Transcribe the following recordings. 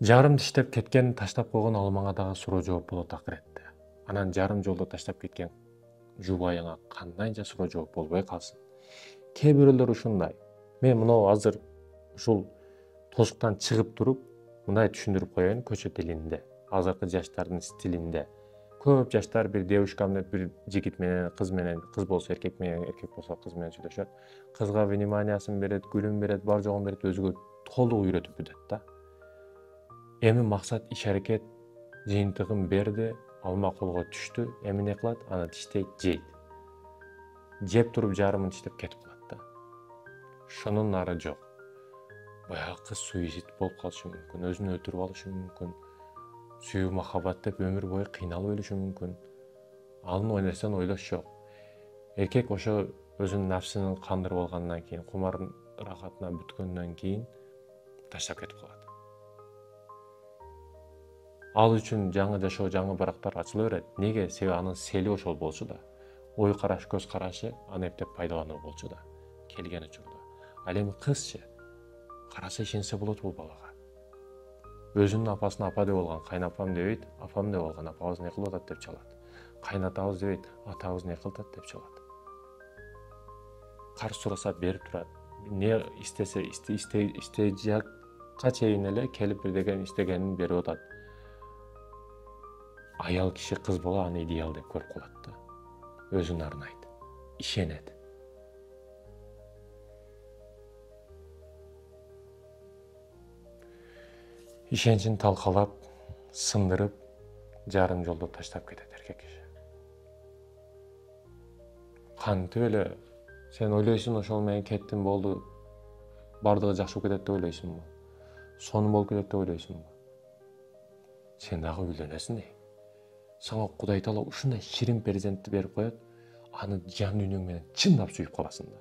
Жарым иштеп кеткен таштап койгон алмаңа дагы суроо жооп болот акыретте. Анан жарым жолдо таштап кеткен жубайыңа кандайча суроо жооп болбой калсын. Кээ бирөөлөр ушундай. Мен мынау азыр ушул тосуктан чыгып туруп мындай түшүндүрүп коеюн көчө тилинде, азыркы жаштардын стилинде. Көп жаштар бир девушка менен, бир жигит менен, кыз болсо эркек менен, эркек болсо кыз менен сүйлөшөт. Кызга вниманиясын берет, гүлүн берет, бар жогун берет, өзүгө толук үйрөтүп бүтөт да. Эми максат иш аракет, жыйынтыгын берди, алма колго түштү, эми эмне кылат? Аны тиштейт, жейт. Жеп туруп жарымын тиштеп кетип калат да. Шунун нары жок. Баягы кыз суицид болуп калышы мүмкүн, өзүн өлтүрүп алышы мүмкүн. Сүйүү махаббат деп өмүр бою кыйналып өлүшү мүмкүн. Анын ойносон ойлош жок. Эркек ошо өзүнүн нафсинин кандырып алгандан кийин, кумардын рахатына бүткөндөн кийин таштап кетип калат. Ал үчүн жаңы жашоо, жаңы барактар ачыла берет. Неге? Себеби анын сели ошол болчу да. Ой караш, көз карашы аны эптеп пайдалануу болчу да. Келген учурда. Ал эми кызчы караса ишенсе болот бул балага. Өзүнүн апасына апа деп алган, кайнапам дебейт, апам деп алган, апабыз не кылып атат деп чалат. Кайнатабыз дебейт, атабыз не кылып атат деп чалат. Карыз сураса берип турат. Не истесе, истежакка чейин эле келип бир деген истегенин берип атат. Аял киши, кыз бала аны идеал деп көрүп калат да. Өзүн арнайт, ишенет. Ишенчин талкалап, сындырып, жарым жолдо таштап кетет эркек киши. Кантип эле сен ойлойсуң ошол менен кеттим болду, бардыгы жакшы болуп кетет деп ойлойсуңбу? Сонун болуп кетет деп ойлойсуңбу? Сен дагы үйлөнөсүң эй. Сага Кудай Таала ушундай ширин перзентти берип коет, аны жан дүйнөң менен чындап сүйүп каласың да.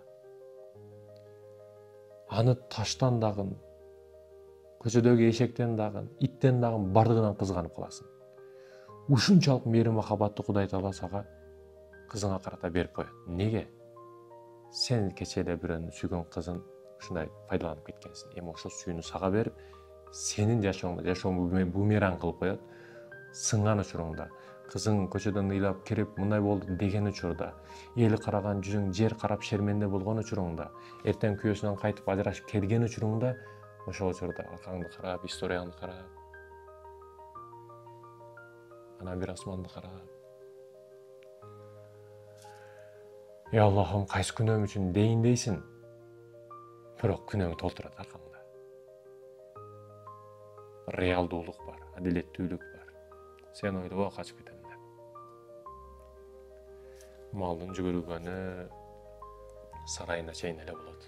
Аны таштан дагы, көчөдөгү эшектен дагы, иттен дагы бардыгынан кызганып каласың. Ушунчалык мейрим махабатты Кудай Таала сага кызыңа карата берип коет. Неге? Сен кече эле бирөөнүн сүйгөн кызын ушундай пайдаланып кеткенсиң. Эми ошол сүйүүнү сага берип, сенин жашооңду бумеранг кылып коет. Сынган учуруңда, кызың көчөдөн ыйлап кирип мындай болду деген учурда, эл караган жүзүң жер карап шерменде болгон учуруңда, эртең күйөөсүнөн кайтып ажырашып келген учуруңда, ошол учурда аркаңды карап, историяңды карап, анан бир асманды карап, Аллахым кайсы күнөөм үчүн дейин дейсиң, бирок күнөөң толтурат аркаңда. Реалдуулук бар, адилеттүүлүк бар. Сен ойлобо качып кетем деп. Малдын жүгүргөнү сарайына чейин эле болот.